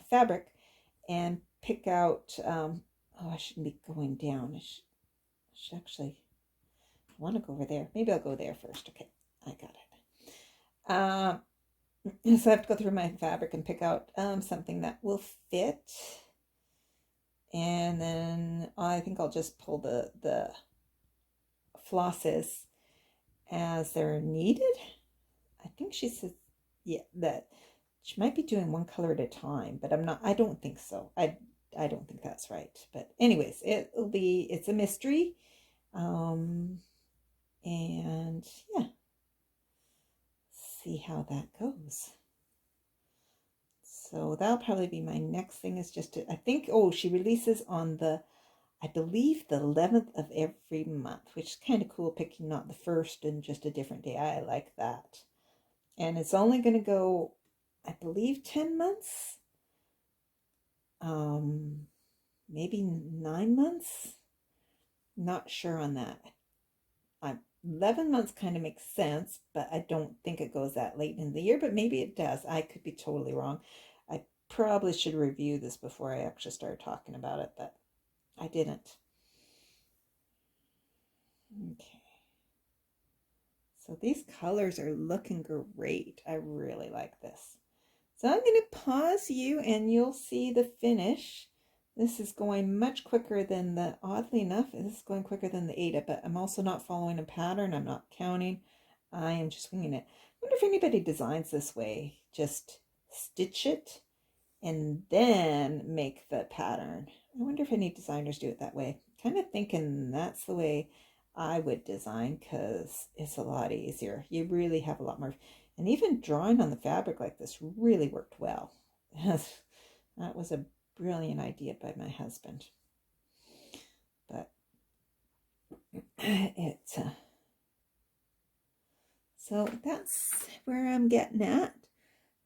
fabric and pick out. Oh, I shouldn't be going down. I should actually. I want to go over there. Maybe I'll go there first. Okay, I got it. So I have to go through my fabric and pick out something that will fit. And then I think I'll just pull the flosses as they're needed. I think she says, yeah, that she might be doing one color at a time, but I don't think so. I don't think that's right. But anyways, it's a mystery. And yeah, see how that goes. So that'll probably be my next thing, is just to, I think, oh, she releases on I believe the 11th of every month, which is kind of cool, picking not the first and just a different day. I like that. And it's only going to go, I believe, 10 months. Maybe 9 months. Not sure on that. 11 months kind of makes sense, but I don't think it goes that late in the year, but maybe it does. I could be totally wrong. I probably should review this before I actually start talking about it, but I didn't. Okay. So these colors are looking great. I really like this. So I'm going to pause you and you'll see the finish This is going much quicker than the, oddly enough, this is going quicker than the Ada, but I'm also not following a pattern. I'm not counting. I am just winging it. I wonder if anybody designs this way. Just stitch it and then make the pattern. I wonder if any designers do it that way. Kind of thinking that's the way I would design because it's a lot easier. You really have a lot more. And even drawing on the fabric like this really worked well. That was a brilliant idea by my husband. But it's so that's where I'm getting at.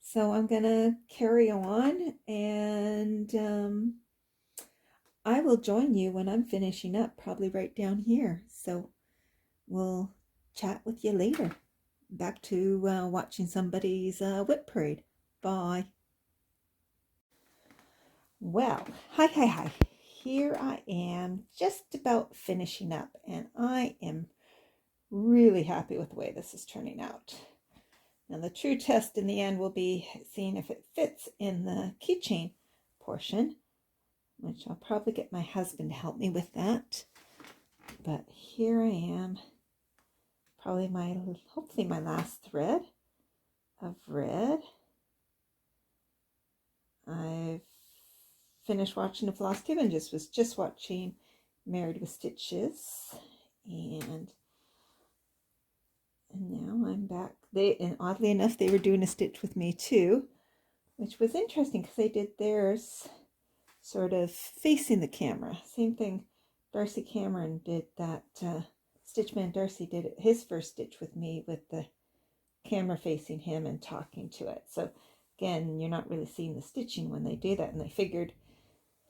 So I'm gonna carry on, and I will join you when I'm finishing up, probably right down here. So we'll chat with you later. Back to watching somebody's whip parade. Bye. Well, hi. Here I am, just about finishing up, and I am really happy with the way this is turning out. Now the true test in the end will be seeing if it fits in the keychain portion, which I'll probably get my husband to help me with that. But here I am, probably hopefully my last thread of red. I've finished watching the floss tube and was just watching Married with Stitches, and now I'm back. And oddly enough, they were doing a stitch with me too, which was interesting because they did theirs sort of facing the camera. Same thing, Darcy Cameron did that. Stitchman Darcy did his first stitch with me with the camera facing him and talking to it. So again, you're not really seeing the stitching when they do that, and they figured,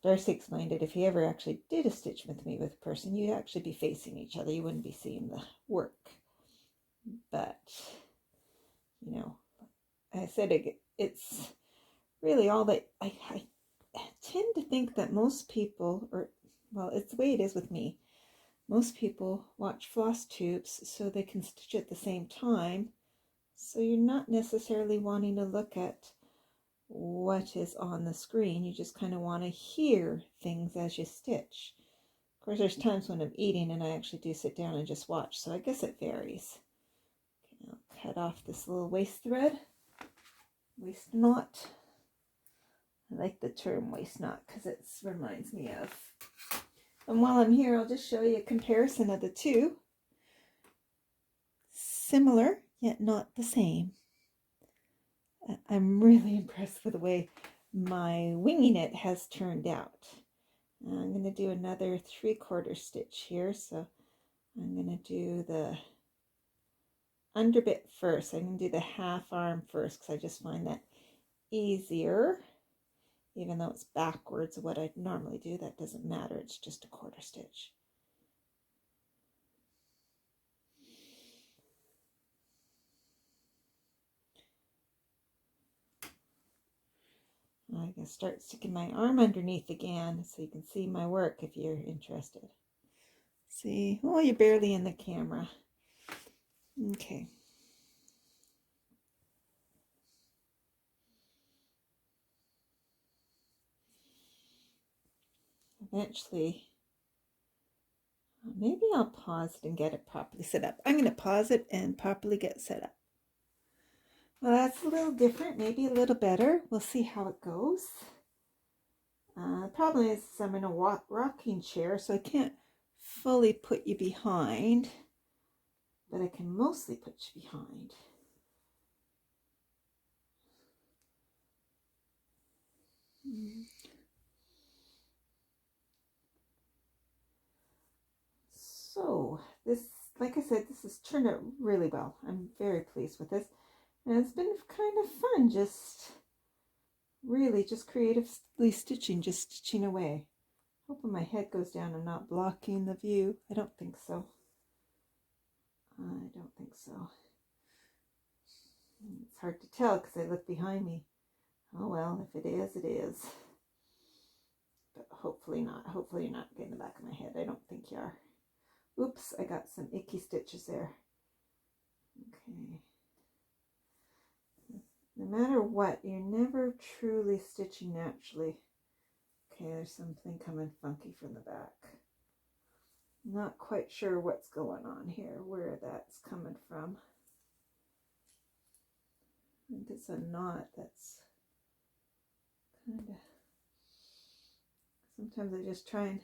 Darcy explained it, if you ever actually did a stitch with me with a person, you'd actually be facing each other. You wouldn't be seeing the work. But, you know, I said it's really all that I tend to think that most people, or, well, it's the way it is with me. Most people watch floss tubes so they can stitch at the same time. So you're not necessarily wanting to look at what is on the screen. You just kind of want to hear things as you stitch. Of course, there's times when I'm eating and I actually do sit down and just watch, so I guess it varies. Okay, I'll cut off this little waist thread, waist knot. I like the term waist knot because it reminds me of. And while I'm here, I'll just show you a comparison of the two. Similar, yet not the same. I'm really impressed with the way my winging it has turned out. I'm going to do another 3/4 stitch here, so I'm going to do the underbit first. I'm going to do the half arm first because I just find that easier, even though it's backwards of what I'd normally do. That doesn't matter, it's just a 1/4 stitch. I'm going to start sticking my arm underneath again so you can see my work if you're interested. See, oh, you're barely in the camera. Okay. Eventually, maybe I'll pause it and get it properly set up. I'm going to pause it and properly get set up. Well, that's a little different, maybe a little better. We'll see how it goes. The problem is I'm in a rocking chair, so I can't fully put you behind, but I can mostly put you behind. So this, like I said, this has turned out really well. I'm very pleased with this. And it's been kind of fun, just really just creatively stitching, just stitching away. Hoping my head goes down and not blocking the view. I don't think so. I don't think so. It's hard to tell because I look behind me. Oh well, if it is, it is. But hopefully not. Hopefully you're not getting the back of my head. I don't think you are. Oops, I got some icky stitches there. Okay. No matter what, you're never truly stitching naturally. Okay, there's something coming funky from the back. Not quite sure what's going on here, where that's coming from. I think it's a knot that's kind of, sometimes I just try and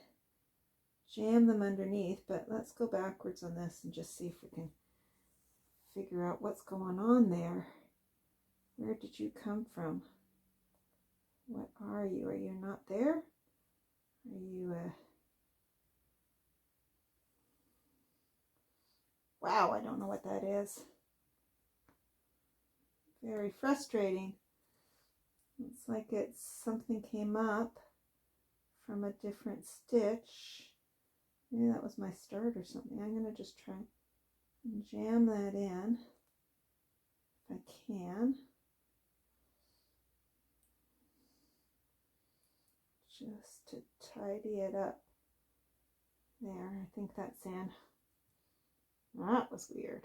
jam them underneath, but let's go backwards on this and just see if we can figure out what's going on there. Where did you come from? What are you? Are you not there? Are you wow, I don't know what that is. Very frustrating. Looks like it's something came up from a different stitch. Maybe that was my start or something. I'm going to just try and jam that in if I can. Just to tidy it up. There, I think that's in. That was weird.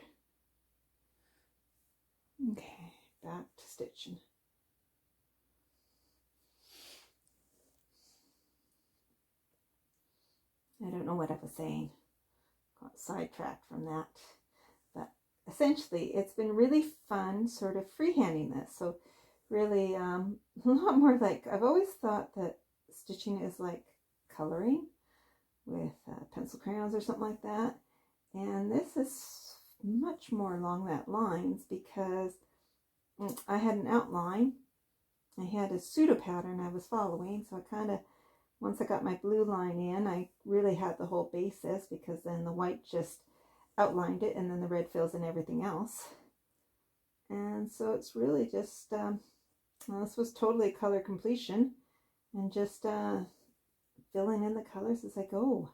Okay, back to stitching. I don't know what I was saying. Got sidetracked from that. But essentially, it's been really fun sort of freehanding this. So really a lot more like, I've always thought that stitching is like coloring with pencil crayons or something like that. And this is much more along that lines because I had an outline. I had a pseudo pattern I was following. So I kind of, once I got my blue line in, I really had the whole basis because then the white just outlined it and then the red fills in everything else. And so it's really just, well, this was totally color completion and just filling in the colors as I go.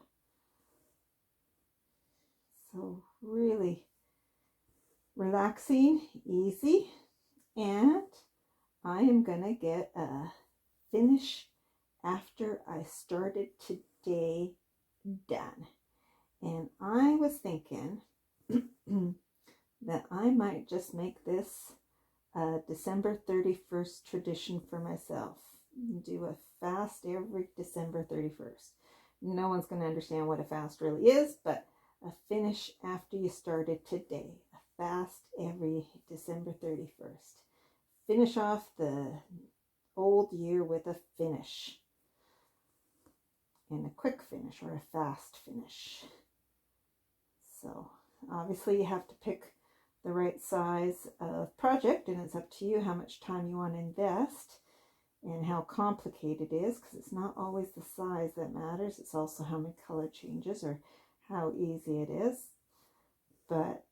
So really relaxing, easy, and I am gonna get a finish after I started today done. And I was thinking that I might just make this a December 31st tradition for myself. Do a fast every December 31st. No one's going to understand what a fast really is, but a finish after you started today. A fast every December 31st. Finish off the old year with a finish. And a quick finish or a fast finish. So obviously you have to pick the right size of project, and it's up to you how much time you want to invest and how complicated it is, because it's not always the size that matters. It's also how many color changes or how easy it is. But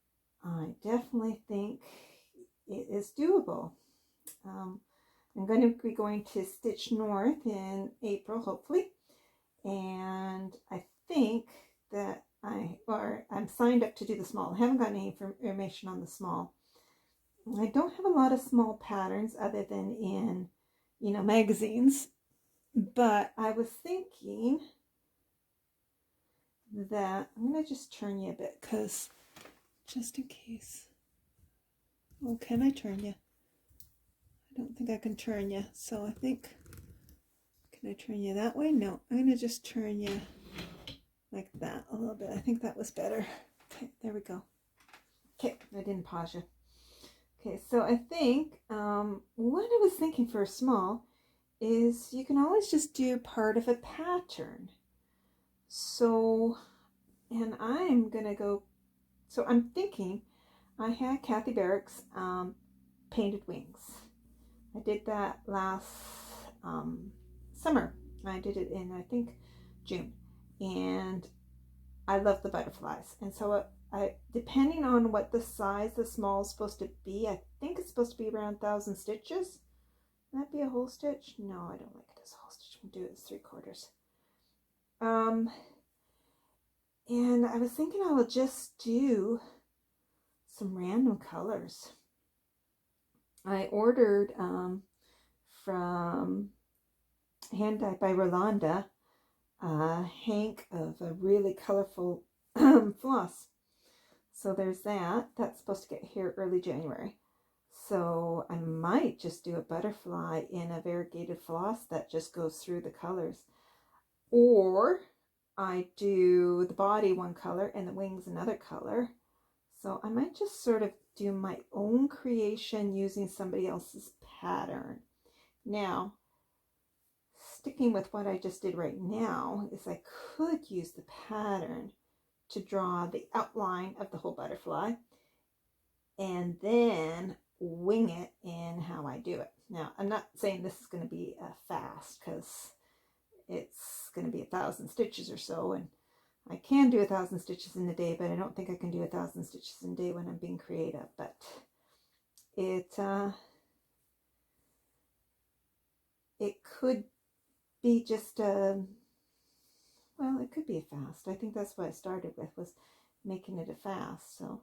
I definitely think it is doable. I'm going to be going to Stitch North in April, hopefully. And I think that I'm signed up to do the small. I haven't gotten any information on the small. I don't have a lot of small patterns other than in, magazines. But I was thinking that I'm going to just turn you a bit, because just in case. Oh, can I turn you? I don't think I can turn you. So I think, can I turn you that way? No, I'm going to just turn you like that a little bit. I think that was better. Okay, there we go. Okay, I didn't pause you. Okay, so I think what I was thinking for a small is you can always just do part of a pattern. So, and I'm going to go, so I'm thinking I had Kathy Barrick's painted wings. I did that last summer. I did it in, I think, June. And I love the butterflies. And so I depending on what the size the small is supposed to be, I think it's supposed to be around 1,000 stitches. Would that be a whole stitch? No, I don't like it as a whole stitch. I'm going to do it as 3/4. And I was thinking I will just do some random colors. I ordered from Hand Dyed by Rolanda a hank of a really colorful floss. So there's that. That's supposed to get here early January. So I might just do a butterfly in a variegated floss that just goes through the colors. or I do the body one color and the wings another color. So I might just sort of do my own creation using somebody else's pattern. Now, sticking with what I just did right now is I could use the pattern to draw the outline of the whole butterfly and then wing it in how I do it. Now, I'm not saying this is going to be fast because it's going to be 1,000 stitches or so, and I can do 1,000 stitches in a day, but I don't think I can do 1,000 stitches in a day when I'm being creative. But it could be just well, it could be a fast. I think that's what I started with, was making it a fast. So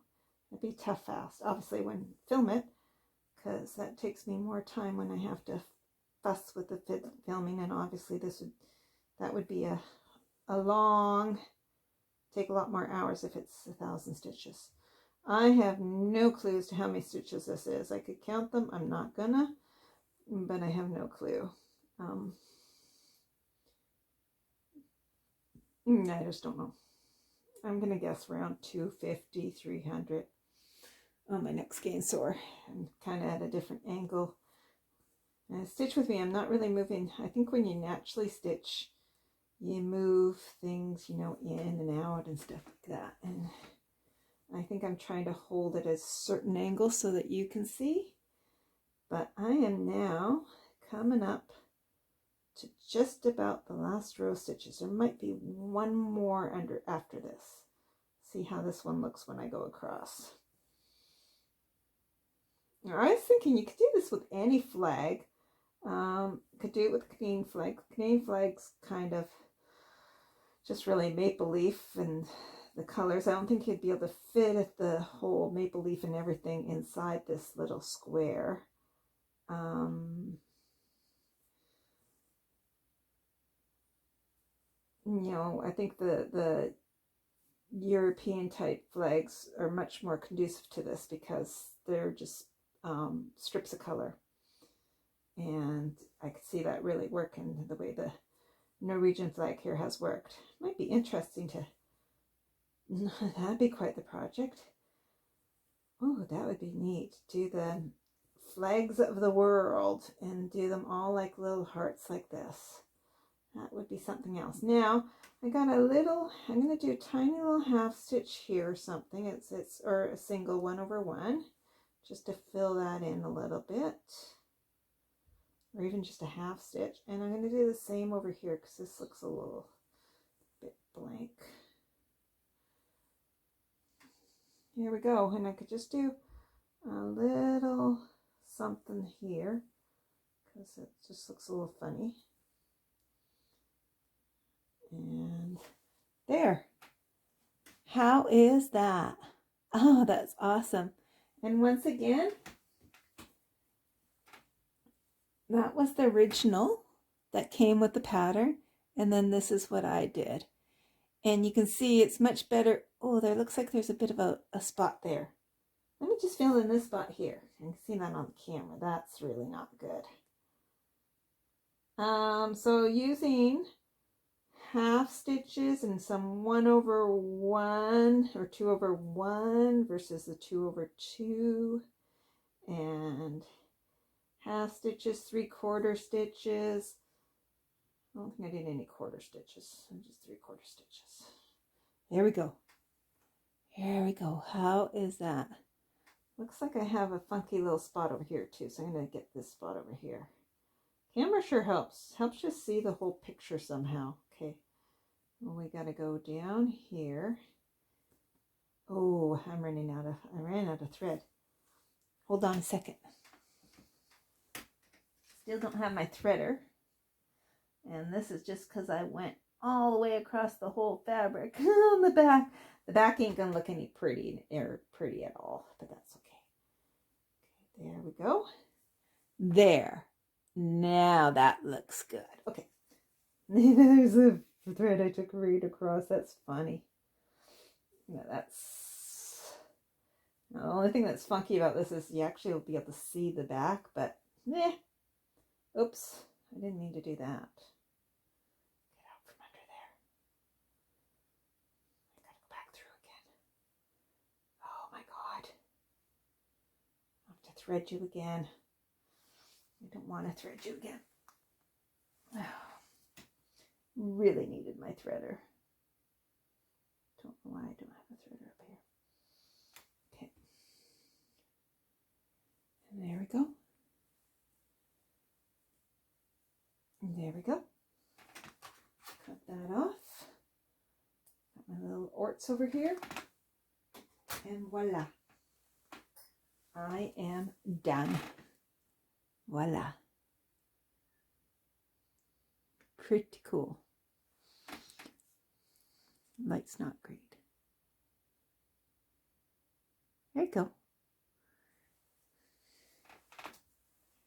it'd be tough fast, obviously, when film it, because that takes me more time when I have to fuss with the filming, and obviously that would be a long, take a lot more hours if it's 1,000 stitches. I have no clue as to how many stitches this is. I could count them. I'm not gonna, but I have no clue. I just don't know. I'm gonna guess around 250, 300. Oh, my neck's getting sore. I'm kind of at a different angle. And stitch with me, I'm not really moving. I think when you naturally stitch, you move things, you know, in and out and stuff like that. And I think I'm trying to hold it at a certain angle so that you can see. But I am now coming up to just about the last row of stitches. There might be one more after this. See how this one looks when I go across. Now, I was thinking you could do this with any flag. Could do it with Canadian flag. Canadian flag's kind of just really maple leaf and the colors. I don't think you'd be able to fit the whole maple leaf and everything inside this little square. You know, I think the European type flags are much more conducive to this because they're just strips of color. And I could see that really working the way the Norwegian flag here has worked. Might be interesting to, that'd be quite the project. Oh, that would be neat. Do the flags of the world and do them all like little hearts like this. That would be something else. Now, I got a little, I'm going to do a tiny little half stitch here or something. Or a single 1/1, just to fill that in a little bit. Or even just a half stitch. And I'm going to do the same over here because this looks a little bit blank. Here we go. And I could just do a little something here because it just looks a little funny. And there. How is that? Oh, that's awesome. And once again, that was the original that came with the pattern. And then this is what I did. And you can see it's much better. Oh, there looks like there's a bit of a spot there. Let me just fill in this spot here. You can see that on the camera. That's really not good. So using half stitches and some 1/1 or 2/1 versus the 2/2, and half stitches, 3/4 stitches. I don't think I did any quarter stitches. I'm just 3/4 stitches. There we go. Here we go. How is that? Looks like I have a funky little spot over here too, so I'm going to get this spot over here. Camera sure helps. Helps you see the whole picture somehow. Okay. Well, we got to go down here. Oh, I ran out of thread. Hold on a second. Still don't have my threader. And this is just because I went all the way across the whole fabric on the back. The back ain't gonna look any pretty at all, but that's okay. Okay, there we go. There. Now that looks good. Okay. There's a thread I took right across. That's funny. Yeah, that's... Now, the only thing that's funky about this is you actually will be able to see the back, but meh. Oops. I didn't mean to do that. Get out from under thread you again. I don't want to thread you again. Really needed my threader. Don't know why I don't have a threader up here. Okay. And there we go. And there we go. Cut that off. Got my little orts over here. And voila. I am done. Voila. Pretty cool. Light's not great. There you go.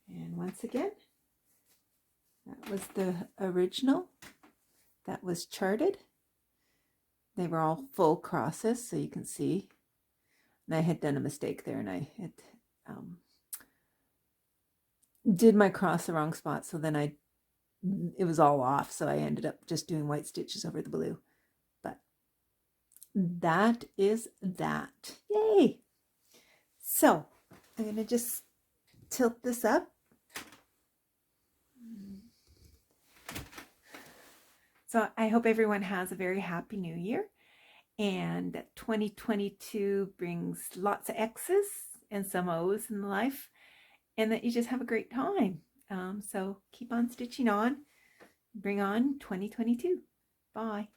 And once again, that was the original. That was charted. They were all full crosses, so you can see. And I had done a mistake there, and I had did my cross the wrong spot, so then it was all off, so I ended up just doing white stitches over the blue. But that is that. Yay! So I'm going to just tilt this up. So I hope everyone has a very happy new year, and that 2022 brings lots of X's and some O's in life, and that you just have a great time. So keep on stitching on. Bring on 2022. Bye.